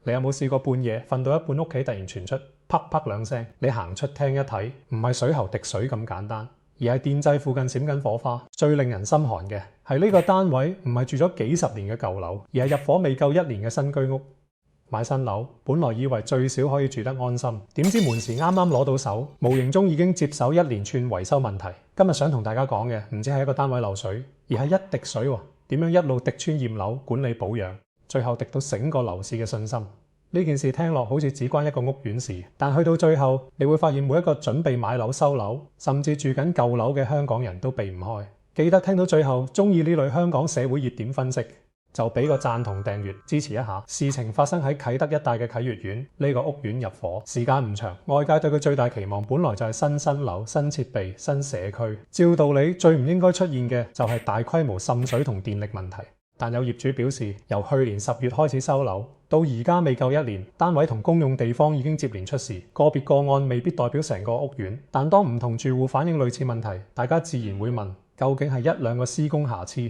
你有冇試過半夜瞓到一半，屋企突然傳出啪啪兩聲？你行出廳一睇，唔係水喉滴水咁簡單，而係電掣附近閃緊火花。最令人心寒嘅係呢個單位唔係住咗幾十年嘅舊樓，而係入伙未夠1年嘅新居屋。買新樓本來以為最少可以住得安心，點知門匙啱啱攞到手，無形中已經接手一連串維修問題。今日想同大家講嘅唔止係一個單位漏水，而係一滴水點樣一路滴穿驗樓、管理保養，最後滴到整個樓市嘅信心。呢件事聽落好似只關一個屋苑事，但去到最後，你會發現每一個準備買樓、收樓，甚至住緊舊樓嘅香港人都避唔開。記得聽到最後，鍾意呢類香港社會熱點分析，就俾個讚同訂閱支持一下。事情發生喺啟德一帶嘅啟悅苑，呢個屋苑入伙時間唔長，外界對佢最大期望本來就係新樓、新設備、新社區。照道理最唔應該出現嘅就係大規模滲水同電力問題。但有業主表示，由去年10月開始收樓，到而家未夠1年，單位同公用地方已經接連出事。個別個案未必代表成個屋苑，但當唔同住戶反映類似問題，大家自然會問，究竟係1兩個施工瑕疵，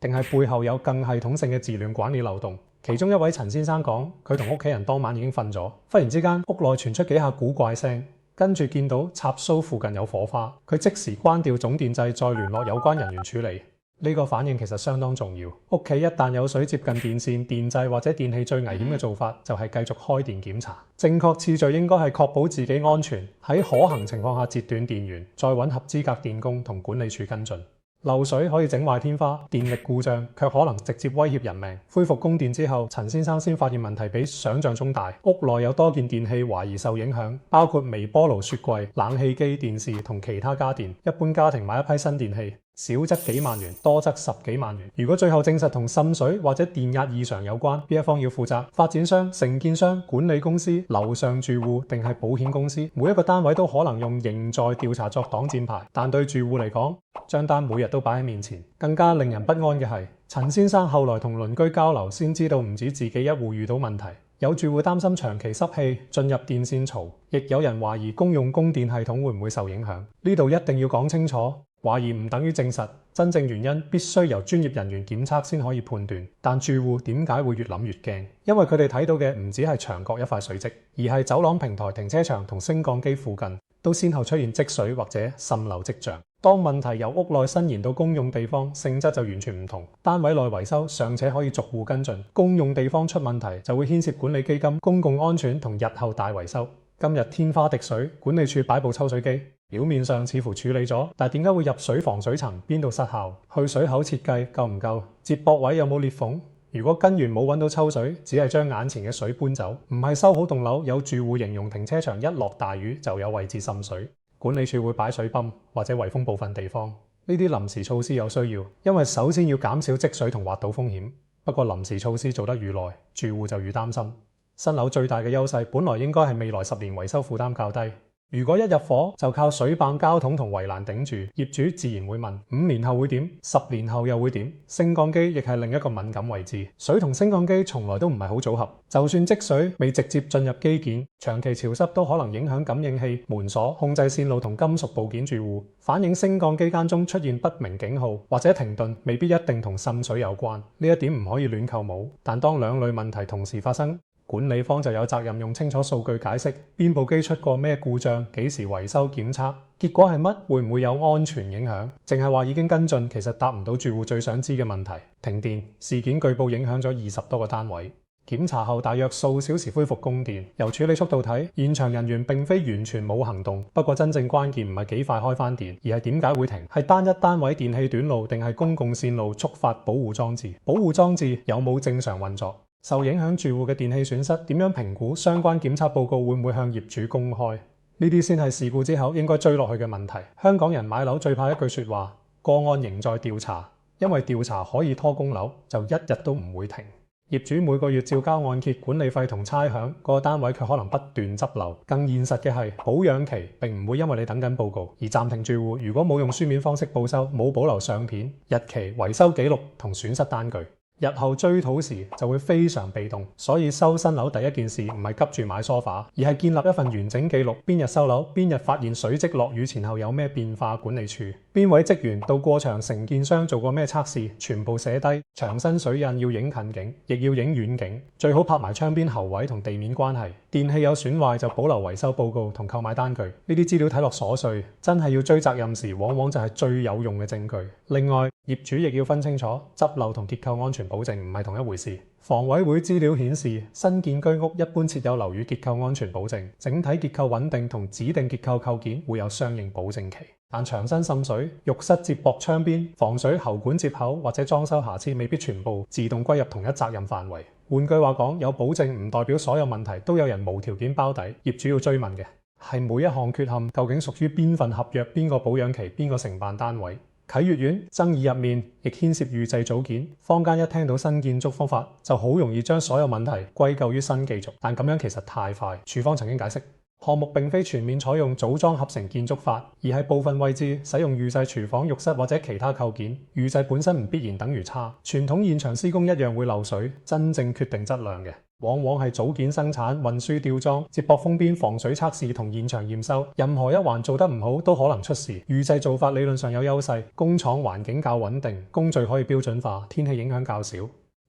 定係背後有更系統性嘅治亂管理漏洞？其中一位陳先生講，佢同屋企人當晚已經瞓咗，忽然之間屋內傳出幾下古怪聲，跟住見到插蘇附近有火花，佢即時關掉總電掣，再聯絡有關人員處理。呢個反應其實相當重要。屋企一旦有水接近電線、電掣或者電器，最危險嘅做法就係繼續開電檢查。正確次序應該係確保自己安全，喺可行情況下截斷電源，再揾合資格電工同管理處跟進。漏水可以整壞天花，電力故障卻可能直接威脅人命。恢復供電之後，陳先生先發現問題比想象中大，屋內有多件電器懷疑受影響，包括微波爐、雪櫃、冷氣機、電視同其他家電。一般家庭買一批新電器，少則幾萬元，多則10幾萬元。如果最後證實同滲水或者電壓異常有關，邊一方要負責？發展商、承建商、管理公司、樓上住戶定係保險公司？每一個單位都可能用仍在調查作擋箭牌，但對住戶嚟講，張單每日都擺喺面前。更加令人不安嘅係，陳先生後來同鄰居交流先知道，唔止自己一戶遇到問題，有住戶擔心長期濕氣進入電線槽，亦有人懷疑公用供電系統會唔會受影響。呢度一定要講清楚。懷疑唔等於證實，真正原因必須由專業人員檢測先可以判斷。但住戶點解會越諗越驚？因為佢哋睇到嘅唔止係牆角一塊水漬，而係走廊平台、停車場同升降機附近都先後出現積水或者滲漏跡象。當問題由屋內伸延到公用地方，性質就完全唔同。單位內維修尚且可以逐戶跟進，公用地方出問題就會牽涉管理基金、公共安全同日後大維修。今日天花滴水，管理處擺部抽水機，表面上似乎處理咗，但點解會入水防水層？邊度失效？去水口設計夠唔夠？接駁位有冇裂縫？如果根源冇揾到抽水，只係將眼前嘅水搬走，唔係修好棟樓。有住戶形容停車場一落大雨就有位置滲水，管理處會擺水泵或者圍封部分地方。呢啲臨時措施有需要，因為首先要減少積水同滑倒風險。不過臨時措施做得愈耐，住戶就愈擔心。新樓最大嘅優勢本來應該係未來10年維修負擔較低。如果一入伙就靠水泵、膠桶同圍欄頂住，業主自然會問：5年後會點？10年後又會點？升降機亦係另一個敏感位置。水同升降機從來都唔係好組合，就算積水未直接進入機件，長期潮濕都可能影響感應器、門鎖、控制線路同金屬部件。住戶反映升降機間中出現不明警號或者停頓，未必一定同滲水有關。呢一點唔可以亂扣帽。但當兩類問題同時發生，管理方就有責任用清楚數據解釋邊部機出過咩故障、幾時維修檢測、結果係乜、會唔會有安全影響。淨係話已經跟進，其實答唔到住戶最想知嘅問題。停電事件據報影響咗20多個單位，檢查後大約數小時恢復供電。由處理速度睇，現場人員並非完全冇行動。不過真正關鍵唔係幾快開返電，而係點解會停？係單一單位電氣短路，定係公共線路觸發保護裝置？保護裝置有冇正常運作？受影響住戶嘅電氣損失點樣評估？相關檢測報告會唔會向業主公開？呢啲先係事故之後應該追落去嘅問題。香港人買樓最怕一句說話：個案仍在調查，因為調查可以拖供樓，就一日都唔會停。業主每個月照交按揭、管理費同差餉，個單位卻可能不斷執漏。更現實嘅係，保養期並唔會因為你等緊報告而暫停。住戶如果冇用書面方式報修，冇保留相片、日期、維修記錄同損失單據，日後追討時就會非常被動，所以收新樓第一件事唔係急住買梳化，而係建立一份完整記錄，邊日收樓，邊日發現水積落雨前後有咩變化，管理處邊位職員到過場，承建商做過咩測試，全部寫低。牆身水印要影近景，亦要影遠景，最好拍埋窗邊喉位同地面關係。電器有損壞就保留維修報告同購買單據。呢啲資料睇落瑣碎，真係要追責任時，往往就係最有用嘅證據。另外，業主亦要分清楚，執漏同結構安全保證唔係同一回事。房委會資料顯示，新建居屋一般設有樓宇結構安全保證，整體結構穩定同指定結構構件會有相應保證期。但牆身滲水、浴室接駁窗邊、防水喉管接口或者裝修瑕疵未必全部自動歸入同一責任範圍。換句話講，有保證唔代表所有問題都有人無條件包底，業主要追問嘅係每一項缺陷究竟屬於邊份合約、邊個保養期、邊個承辦單位。啟悅苑爭議入面亦牽涉預製組件，坊間一聽到新建築方法就好容易將所有問題歸咎於新技術，但咁樣其實太快。署方曾經解釋，項目並非全面採用組裝合成建築法，而係部分位置使用預製廚房、浴室或者其他構件。預製本身唔必然等於差，傳統現場施工一樣會漏水。真正決定質量嘅，往往係組件生產、運輸、吊裝、接駁封邊、防水測試同現場驗收。任何一環做得唔好都可能出事。預製做法理論上有優勢，工廠環境較穩定，工序可以標準化，天氣影響較少，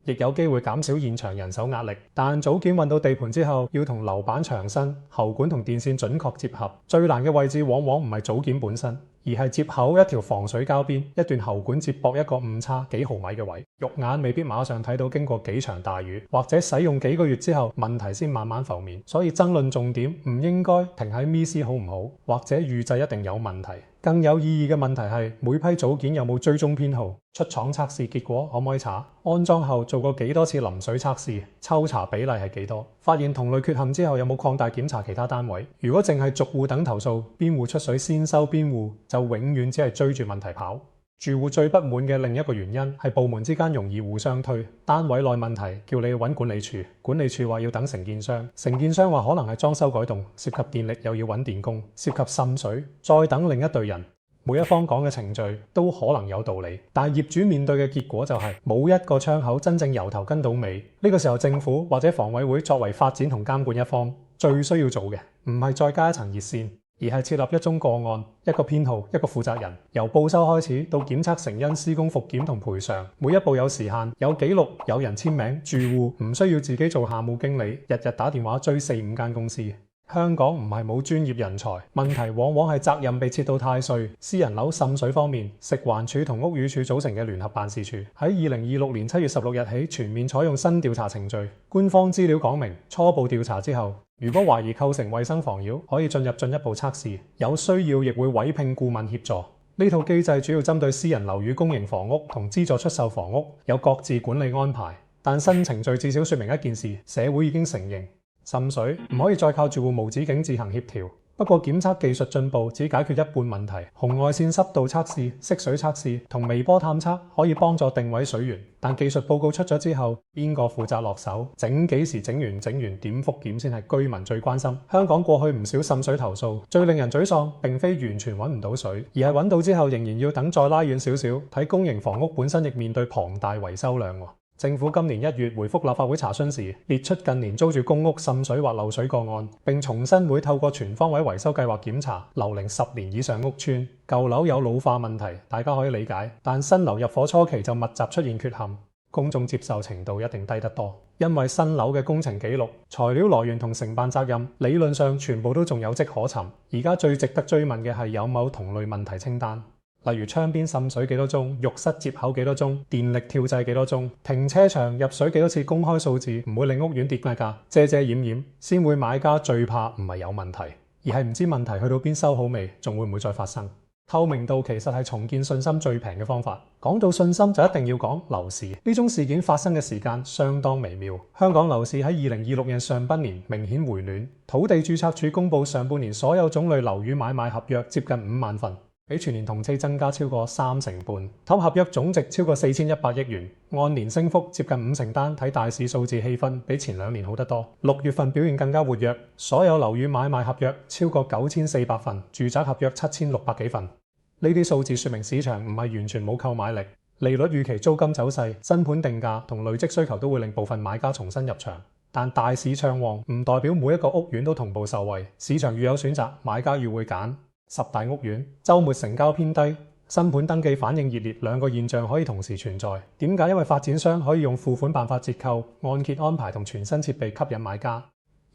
亦有機會減少現場人手壓力。但組件運到地盤之後，要同樓板牆身、喉管同電線準確接合。最難嘅位置往往唔係組件本身，而係接口一條防水膠邊、一段喉管接駁一個誤差幾毫米嘅位。肉眼未必馬上睇到，經過幾場大雨或者使用幾個月之後，問題先慢慢浮面。所以爭論重點唔應該停喺咪斯好唔好，或者預製一定有問題。更有意義嘅問題係每批組件有冇追蹤編號，出廠測試結果可唔可以查，安裝後做過幾多次淋水測試，抽查比例係幾多，發現同類缺陷之後有冇擴大檢查其他單位。如果淨係逐戶等投訴，邊戶出水先收邊戶，就永遠只係追住問題跑。住戶最不滿嘅另一個原因係部門之間容易互相推，單位內問題叫你揾管理處，管理處話要等承建商，承建商話可能係裝修改動，涉及電力又要揾電工，涉及滲水，再等另一隊人。每一方講嘅程序都可能有道理，但業主面對嘅結果就係冇一個窗口真正由頭跟到尾。呢個時候政府或者房委會作為發展同監管一方，最需要做嘅唔係再加一層熱線，而係設立一宗個案、一個編號、一個負責人，由報修開始到檢測成因、施工復檢同賠償，每一步有時限、有記錄、有人簽名，住戶唔需要自己做廈務經理，日日打電話追4-5間公司。香港唔係冇專業人才，問題往往係責任被切到太碎。私人樓滲水方面，食環署同屋宇署組成嘅聯合辦事處喺2026年7月16日起全面採用新調查程序。官方資料講明，初步調查之後，如果懷疑構成衛生妨擾，可以進入進一步測試，有需要亦會委聘顧問協助。呢套機制主要針對私人樓宇公營房屋同資助出售房屋，有各自管理安排。但新程序至少說明一件事，社會已經承認滲水唔可以再靠住戶無止境自行協調。不過檢測技術進步只解決一半問題，紅外線濕度測試、色水測試同微波探測可以幫助定位水源。但技術報告出咗之後，邊個負責落手？整幾時整完點復檢先係居民最關心。香港過去唔少滲水投訴，最令人沮喪並非完全揾唔到水，而係揾到之後仍然要等再拉遠少少，睇公營房屋本身亦面對龐大維修量。政府今年1月回覆立法會查詢時，列出近年租住公屋滲水或漏水個案，並重申會透過全方位維修計劃檢查樓齡10年以上屋邨。舊樓有老化問題，大家可以理解，但新樓入伙初期就密集出現缺陷，公眾接受程度一定低得多。因為新樓嘅工程記錄、材料來源同承辦責任，理論上全部都仲有跡可尋。而家最值得追問嘅係有冇同類問題清單。例如窗邊滲水幾多宗，浴室接口幾多宗，電力跳掣幾多宗，停車場入水幾多次，公開數字唔會令屋苑跌價，遮遮掩掩，先會買家最怕唔係有問題，而係唔知問題去到邊收好未，仲會唔會再發生。透明度其實係重建信心最平嘅方法。講到信心就一定要講樓市，呢宗事件發生嘅時間相當微妙。香港樓市喺2026年上半年明顯回暖，土地註冊處公佈上半年所有種類樓宇買賣合約接近5萬份。比全年同期增加超過3成半，頭合約總值超過4100億元，按年升幅接近5成單。睇大市數字氣氛比前2年好得多。6月份表現更加活躍，所有樓宇買賣合約超過9400份，住宅合約7600幾份。呢啲數字說明市場唔係完全冇購買力，利率預期、租金走勢、新盤定價同累積需求都會令部分買家重新入場。但大市暢旺唔代表每一個屋苑都同步受惠，市場越有選擇，買家越會揀。10大屋苑週末成交偏低，新盤登記反應熱烈，兩個現象可以同時存在。點解？因為發展商可以用付款辦法折扣、按揭安排同全新設備吸引買家。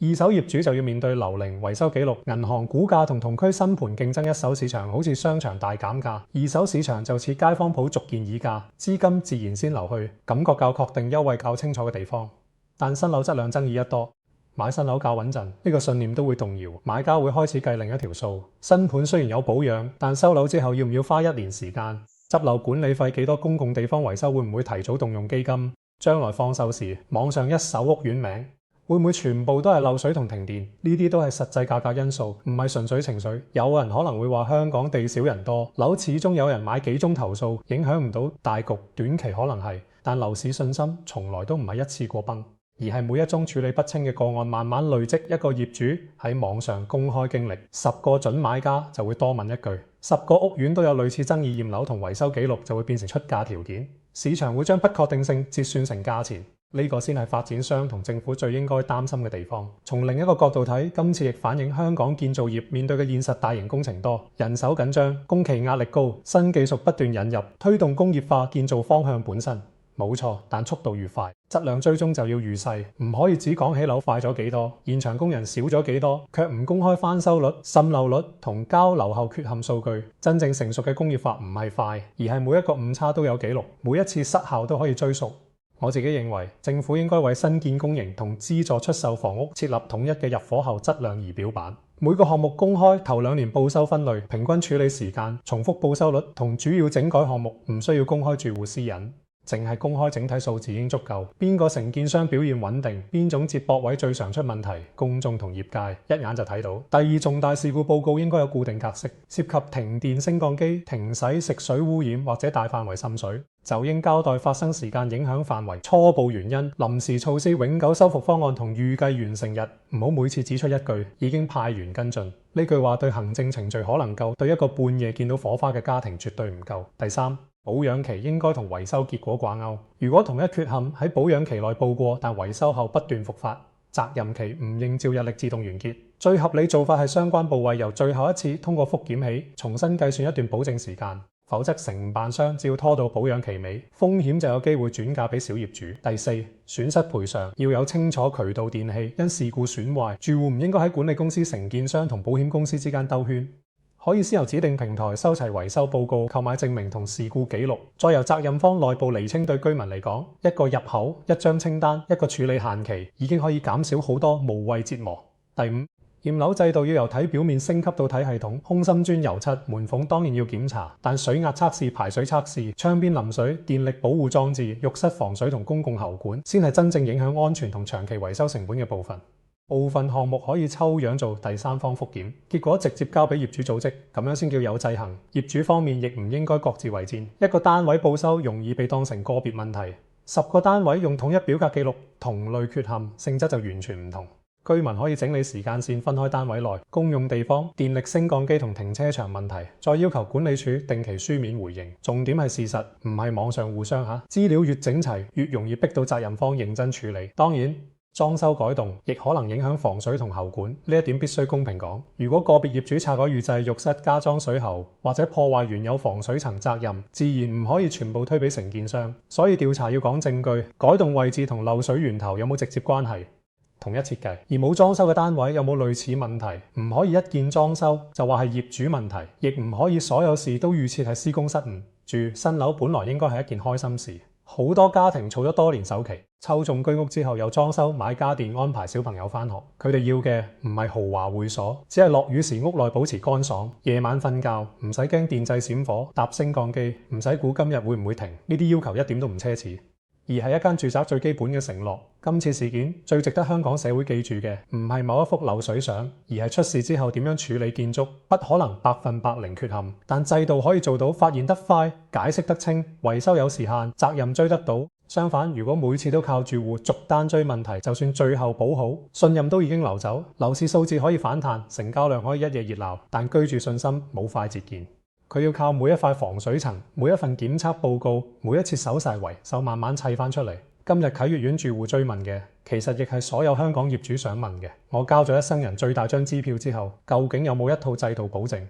二手業主就要面對樓齡、維修記錄、銀行估價同區新盤競爭。一手市場好似商場大減價，二手市場就似街坊鋪逐件議價，資金自然先流去，感覺較確定、優惠較清楚嘅地方。但新樓質量爭議一多，買新樓較穩陣，呢個信念都會動搖，買家會開始計另一條數。新盤雖然有保養，但收樓之後要唔要花1年時間？執樓管理費幾多？公共地方維修會唔會提早動用基金？將來放售時，網上一手屋苑名會唔會全部都係漏水同停電？呢啲都係實際價格因素，唔係純粹情緒。有人可能會話香港地少人多，樓始終有人買幾宗投訴，影響唔到大局。短期可能係，但樓市信心從來都唔係一次過崩，而係每一宗處理不清嘅個案慢慢累積。一個業主喺網上公開經歷，10個準買家就會多問一句，10個屋苑都有類似爭議驗樓同維修記錄，就會變成出價條件。市場會將不確定性折算成價錢。呢個先係發展商同政府最應該擔心嘅地方。從另一個角度睇，今次亦反映香港建造業面對嘅現實，大型工程多，人手緊張，工期壓力高，新技術不斷引入，推動工業化建造方向本身冇錯，但速度越快，質量追蹤就要預細，唔可以只講起樓快咗幾多，現場工人少咗幾多，卻唔公開翻修率、滲漏率同交樓後缺陷數據。真正成熟嘅工業化唔係快，而係每一個誤差都有記錄，每一次失效都可以追溯。我自己認為，政府應該為新建公營同資助出售房屋設立統一嘅入伙後質量儀表板，每個項目公開頭2年報修分類、平均處理時間、重複報修率同主要整改項目，唔需要公開住戶私隱，淨係公開整體數字已經足夠。邊個承建商表現穩定，邊種接駁位最常出問題，公眾同業界一眼就睇到。第二，重大事故報告應該有固定格式，涉及停電、升降機、停洗、食水污染或者大範圍滲水，就應交代發生時間、影響範圍、初步原因、臨時措施、永久修復方案同預計完成日。唔好每次只出一句已經派員跟進，呢句話對行政程序可能夠，對一個半夜見到火花嘅家庭絕對唔夠。第三，保養期應該同維修結果掛鈎。如果同一缺陷喺保養期內報過，但維修後不斷復發，責任期唔應照日曆自動完結。最合理做法係相關部位由最後一次通過復檢起，重新計算一段保證時間。否則承辦商照拖到保養期尾，風險就有機會轉嫁俾小業主。第四，損失賠償要有清楚渠道電器，因事故損壞，住戶唔應該喺管理公司、承建商同保險公司之間兜圈。可以先由指定平台收齊維修報告、購買證明同事故記錄，再由責任方內部釐清。對居民嚟講，一個入口、一張清單、一個處理限期，已經可以減少好多無謂折磨。第五，驗樓制度要由睇表面升級到睇系統，空心磚、油漆、門縫當然要檢查，但水壓測試、排水測試、窗邊淋水、電力保護裝置、浴室防水同公共喉管，先係真正影響安全同長期維修成本嘅部分。部分項目可以抽樣做第三方復檢，結果直接交俾業主組織，咁樣先叫有制衡。業主方面亦唔應該各自為戰，一個單位報修容易被當成個別問題，10個單位用統一表格記錄同類缺陷，性質就完全唔同。居民可以整理時間線，分開單位內公用地方、電力升降機同停車場問題，再要求管理處定期書面回應。重點係事實，唔係網上互相嚇。資料越整齊，越容易逼到責任方認真處理。當然，裝修改動亦可能影響防水同喉管，呢一點必須公平講。如果個別業主拆改預製浴室加裝水喉，或者破壞原有防水層，責任自然唔可以全部推俾承建商。所以調查要講證據，改動位置同漏水源頭有冇直接關係。同一設計而冇裝修嘅單位有冇類似問題？唔可以一見裝修就話係業主問題，亦唔可以所有事都預設係施工失誤。住新樓本來應該係一件開心事，好多家庭儲咗多年首期，抽中居屋之後又裝修、買家電、安排小朋友返學。佢哋要嘅唔係豪華會所，只係落雨時屋內保持乾爽，夜晚瞓覺唔使驚電掣閃火，搭升降機唔使估今日會唔會停。呢啲要求一點都唔奢侈，而係一間住宅最基本嘅承諾。今次事件最值得香港社會記住嘅，唔係某一幅漏水相，而係出事之後點樣處理建築。不可能100%零缺陷，但制度可以做到發現得快、解釋得清、維修有時限、責任追得到。相反，如果每次都靠住戶逐單追問題，就算最後補好，信任都已經流走，樓市數字可以反彈，成交量可以一夜熱鬧，但居住信心冇快捷鍵。佢要靠每一塊防水層、每一份檢測報告、每一次手勢圍手慢慢砌翻出嚟。今日啟悅苑住戶追問嘅，其實亦係所有香港業主想問嘅。我交咗一生人最大張支票之後，究竟有冇一套制度保證？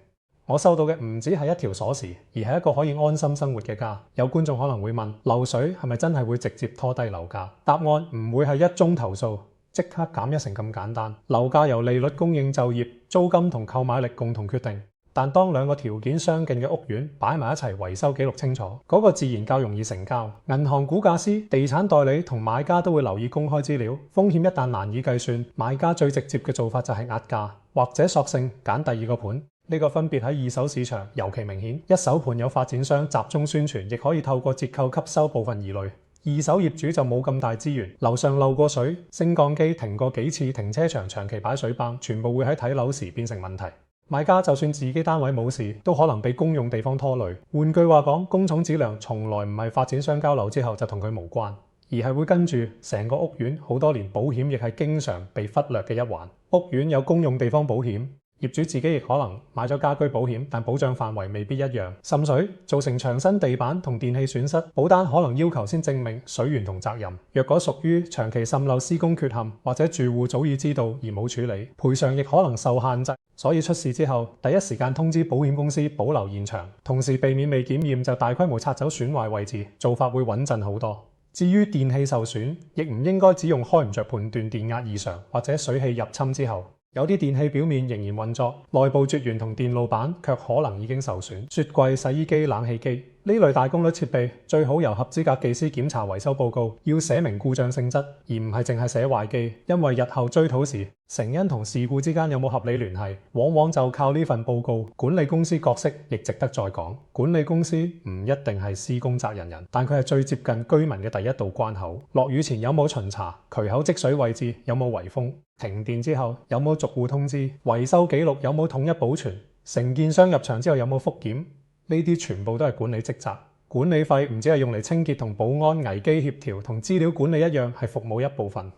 我收到嘅唔止係一條鎖匙，而係一個可以安心生活嘅家。有觀眾可能會問，漏水係咪真係會直接拖低樓價？答案唔會係一宗投訴即刻減一成咁簡單。樓價由利率、供應、就業、租金同購買力共同決定。但當兩個條件相近嘅屋苑擺埋一齊，維修記錄清楚，嗰個自然較容易成交。銀行估價師、地產代理同買家都會留意公開資料，風險一旦難以計算，買家最直接嘅做法就係壓價，或者索性揀第二個盤。呢個分別喺二手市場尤其明顯。一手盤有發展商集中宣傳，亦可以透過折扣吸收部分疑慮。二手業主就冇咁大資源，樓上漏過水、升降機停過幾次、停車場長期擺水泵，全部會喺睇樓時變成問題。買家就算自己單位冇事，都可能被公用地方拖累。換句話講，公廠質量從來唔係發展商交樓之後就同佢無關，而係會跟住成個屋苑好多年，保險亦係經常被忽略嘅一環。屋苑有公用地方保險，業主自己亦可能買咗家居保險，但保障範圍未必一樣。滲水造成牆身地板同電器損失，保單可能要求先證明水源同責任。若果屬於長期滲漏施工缺陷，或者住戶早已知道而冇處理，賠償亦可能受限制。所以出事之後，第一時間通知保險公司保留現場，同時避免未檢驗就大規模拆走損壞位置，做法會穩陣好多。至於電器受損，亦唔應該只用開唔着判斷電壓異常或者水氣入侵之後。有啲電器表面仍然運作，內部絕緣同電路板卻可能已經受損。雪櫃、洗衣機、冷氣機呢類大功率設備，最好由合資格技師檢查維修報告，要寫明故障性質，而唔係淨係寫壞機。因為日後追討時，成因同事故之間有冇合理聯繫，往往就靠呢份報告。管理公司角色亦值得再講。管理公司唔一定係施工責任人，但佢係最接近居民嘅第一道關口。落雨前有冇巡查？渠口積水位置有冇圍封？停電之後有冇逐戶通知？維修記錄有冇統一保存？承建商入場之後有冇復檢？呢啲全部都係管理職責。管理費唔只係用嚟清潔同保安、危機協調同資料管理一樣，係服務一部分。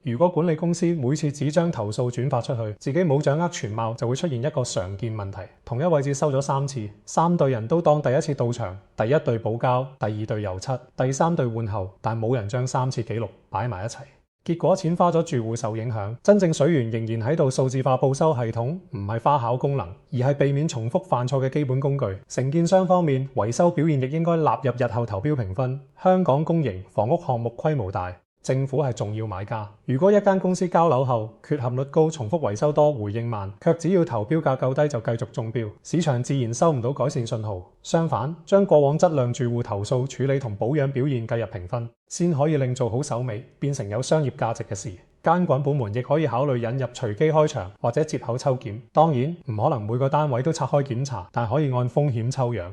如果管理公司每次只將投訴轉發出去，自己冇掌握全貌，就會出現一個常見問題：同一位置收咗3次，3隊人都當第一次到場，第一隊補交，第二隊油漆，第3隊換後，但冇人將3次記錄擺埋一齊。結果錢花咗，住戶受影響，真正水源仍然喺度。數字化報收系統唔係花巧功能，而係避免重複犯錯嘅基本工具。承建商方面，維修表現亦應該納入日後投標評分。香港公營房屋項目規模大，政府係重要買家。如果一間公司交樓後缺陷率高、重複維修多、回應慢，卻只要投標價夠低就繼續中標，市場自然收唔到改善信號。相反，將過往質量住戶投訴處理同保養表現計入評分，先可以令做好手尾變成有商業價值嘅事。監管部門亦可以考慮引入隨機開場或者接口抽檢。當然唔可能每個單位都拆開檢查，但可以按風險抽樣。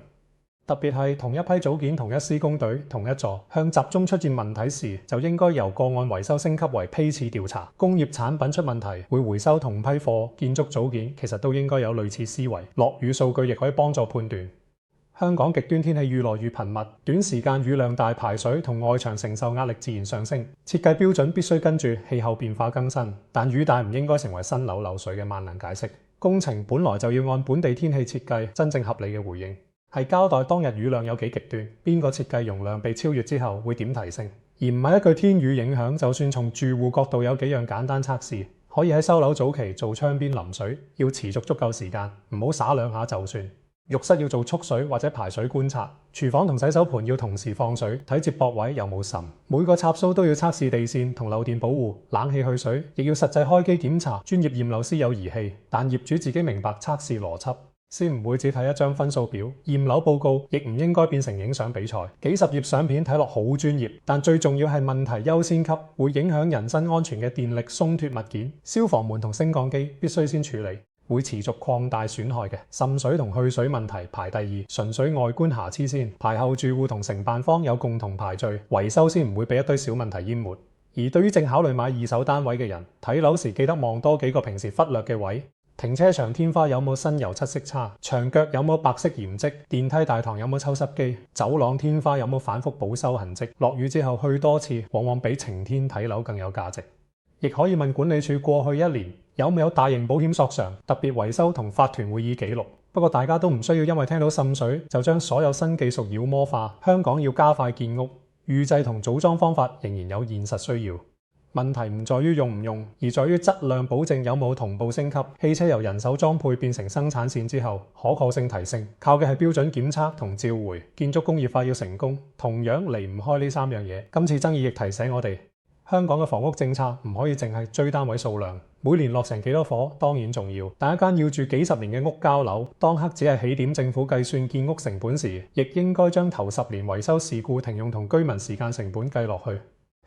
特別係同一批組件、同一施工隊、同一座，向集中出現問題時，就應該由個案維修升級為批次調查。工業產品出問題會回收同批貨，建築組件其實都應該有類似思維。落雨數據亦可以幫助判斷。香港極端天氣越來越頻密，短時間雨量大，排水同外牆承受壓力自然上升。設計標準必須跟住氣候變化更新，但雨大唔應該成為新樓漏水嘅萬能解釋。工程本來就要按本地天氣設計，真正合理嘅回應。係交代當日雨量有幾極端，邊個設計容量被超越之後會點提升，而唔係一句天雨影響。就算從住戶角度有幾樣簡單測試，可以喺收樓早期做窗邊淋水，要持續足夠時間，唔好灑兩下就算。浴室要做蓄水或者排水觀察，廚房同洗手盆要同時放水，睇接駁位有冇滲。每個插蘇都要測試地線同漏電保護，冷氣去水亦要實際開機檢查。專業驗樓師有儀器，但業主自己明白測試邏輯，先唔會只睇一張分數表。驗樓報告亦唔應該變成影相比賽，幾十頁相片睇落好專業，但最重要係問題優先級，會影響人身安全嘅電力鬆脫物件、消防門同升降機必須先處理。會持續擴大損害嘅滲水同去水問題排第二，純粹外觀瑕疵先，排後住戶同承辦方有共同排序，維修先唔會俾一堆小問題淹沒。而對於正考慮買二手單位嘅人，睇樓時記得望多幾個平時忽略嘅位。停車場天花有冇新油漆色差？牆腳有冇白色鹽漬？電梯大堂有冇抽濕機？走廊天花有冇反覆補修痕跡？落雨之後去多次，往往比晴天睇樓更有價值。亦可以問管理處過去1年有冇大型保險索償、特別維修同法團會議記錄。不過大家都唔需要因為聽到滲水就將所有新技術妖魔化。香港要加快建屋，預製同組裝方法仍然有現實需要。問題唔在於用唔用，而在於質量保證有冇同步升級。汽車由人手裝配變成生產線之後，可靠性提升，靠嘅係標準檢測同召回。建築工業化要成功，同樣離唔開呢三樣嘢。今次爭議亦提醒我哋，香港嘅房屋政策唔可以淨係追單位數量，每年落成幾多伙當然重要，但一間要住幾十年嘅屋交樓，當刻只係起點，政府計算建屋成本時，亦應該將頭10年維修事故停用同居民時間成本計落去。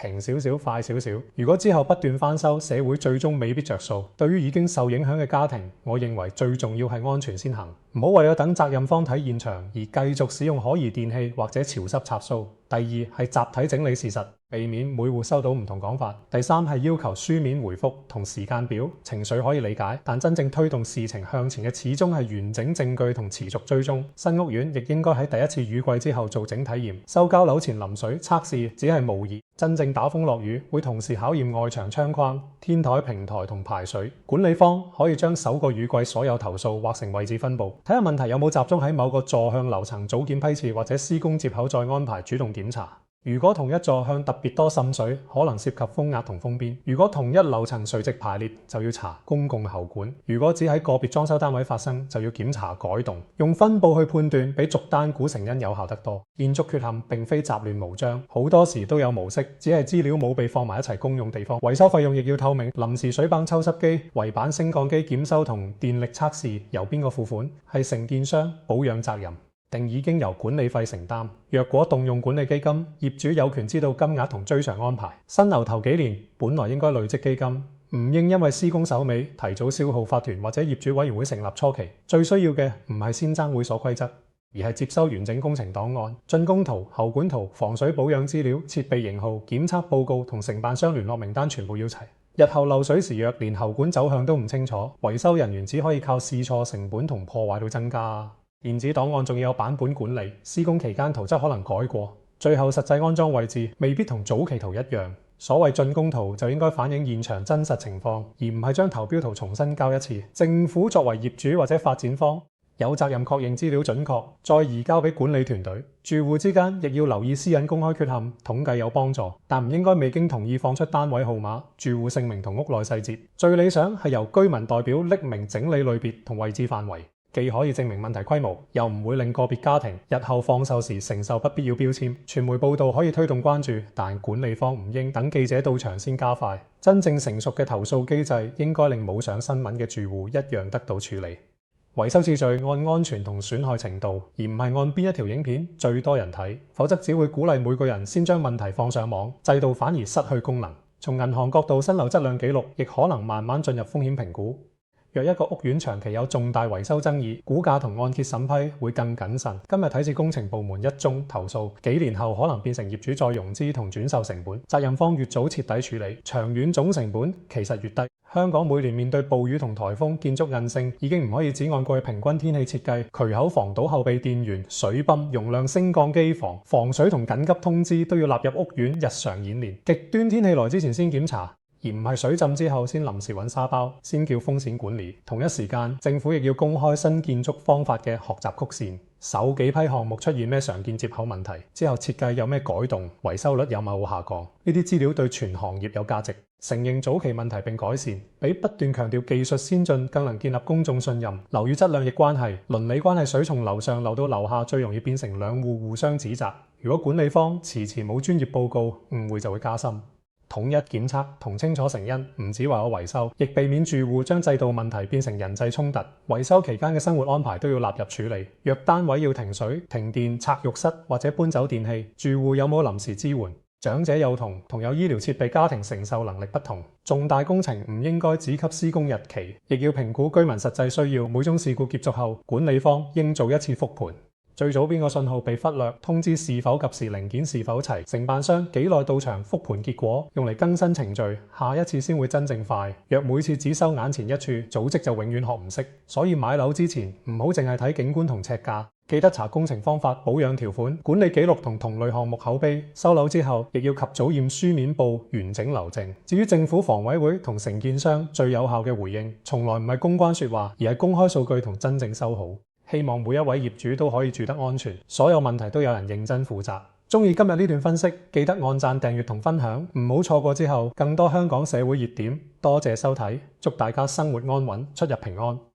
平少少，快少少。如果之後不斷翻修，社會最終未必着數。對於已經受影響嘅家庭，我認為最重要係安全先行，唔好為咗等責任方睇現場而繼續使用可疑電器或者潮濕插蘇。第二係集體整理事實，避免每戶收到唔同講法。第三係要求書面回覆同時間表。情緒可以理解，但真正推動事情向前嘅始終係完整證據同持續追蹤。新屋苑亦應該喺第一次雨季之後做整體驗，收交樓前淋水測試只係模擬，真正打風落雨會同時考驗外牆窗框、天台平台同排水。管理方可以將首個雨季所有投訴劃成位置分佈，睇下問題有冇集中喺某個座向樓層組件批次或者施工接口再安排主動檢查。如果同一座向特別多滲水，可能涉及風壓同風邊；如果同一樓層垂直排列，就要查公共喉管；如果只喺個別裝修單位發生，就要檢查改動。用分佈去判斷，比逐單估成因有效得多。建築缺陷並非雜亂無章，好多時都有模式，只係資料冇被放埋一齊公用地方。維修費用亦要透明，臨時水泵抽濕機、圍板升降機檢修同電力測試由邊個付款？係承建商保養責任，定已經由管理費承擔。若果動用管理基金，業主有權知道金額同追償安排。新樓頭幾年本來應該累積基金，唔應因為施工手尾提早消耗法團或者業主委員會成立初期。最需要嘅唔係先爭會所規則，而係接收完整工程檔案、竣工圖、喉管圖、防水保養資料、設備型號、檢測報告同承辦商聯絡名單全部要齊。日後漏水時若連喉管走向都唔清楚，維修人員只可以靠試錯，成本同破壞到增加。電子檔案仲要有版本管理，施工期間圖則可能改過，最後實際安裝位置未必同早期圖一樣。所謂竣工圖就應該反映現場真實情況，而唔係將投標圖重新交一次。政府作為業主或者發展方，有責任確認資料準確，再移交俾管理團隊。住戶之間亦要留意私隱公開缺陷，統計有幫助，但唔應該未經同意放出單位號碼、住戶姓名同屋內細節。最理想係由居民代表匿名整理類別同位置範圍，既可以證明問題規模，又唔會令個別家庭日後放售時承受不必要標籤。傳媒報導可以推動關注，但管理方唔應等記者到場先加快。真正成熟嘅投訴機制應該令冇上新聞嘅住戶一樣得到處理。維修次序按安全同損害程度，而唔係按邊一條影片最多人睇，否則只會鼓勵每個人先將問題放上網，制度反而失去功能。從銀行角度，新樓質量記錄亦可能慢慢進入風險評估。若一個屋苑長期有重大維修爭議，估價同按揭審批會更謹慎。今日睇似工程部門一宗投訴，幾年後可能變成業主再融資同轉售成本。責任方越早徹底處理，長遠總成本其實越低。香港每年面對暴雨同颱風，建築韌性已經唔可以只按過去平均天氣設計，渠口防倒後備電源、水泵、容量升降機房、防水同緊急通知都要納入屋苑日常演練。極端天氣來之前先檢查，而唔係水浸之後先臨時揾沙包，先叫風險管理。同一時間，政府亦要公開新建築方法嘅學習曲線，首幾批項目出現咩常見接口問題，之後設計有咩改動，維修率有冇下降，呢啲資料對全行業有價值。承認早期問題並改善，比不斷強調技術先進更能建立公眾信任。樓宇質量亦關係，鄰里關係水從樓上流到樓下最容易變成兩戶互相指責。如果管理方遲遲冇專業報告，誤會就會加深。統一檢測同清楚成因，唔止為我維修，亦避免住戶將制度問題變成人際衝突。維修期間嘅生活安排都要納入處理。若單位要停水、停電、拆浴室或者搬走電器，住戶有冇臨時支援？長者幼童同有醫療設備家庭承受能力不同，重大工程唔應該只給施工日期，亦要評估居民實際需要。每宗事故結束後，管理方應做一次復盤。最早邊個信號被忽略，通知是否及時，零件是否齊，承辦商幾耐到場，復盤結果，用嚟更新程序，下一次先會真正快。若每次只收眼前一處，組織就永遠學唔識。所以買樓之前唔好淨係睇景觀同尺價，記得查工程方法、保養條款、管理記錄同同類項目口碑。收樓之後亦要及早驗書面報完整流程。至於政府房委會同承建商最有效嘅回應，從來唔係公關說話，而係公開數據同真正修好。希望每一位業主都可以住得安全，所有問題都有人認真負責。鍾意今日呢段分析，記得按讚、訂閱同分享，唔好錯過之後更多香港社會熱點。多謝收睇，祝大家生活安穩，出入平安。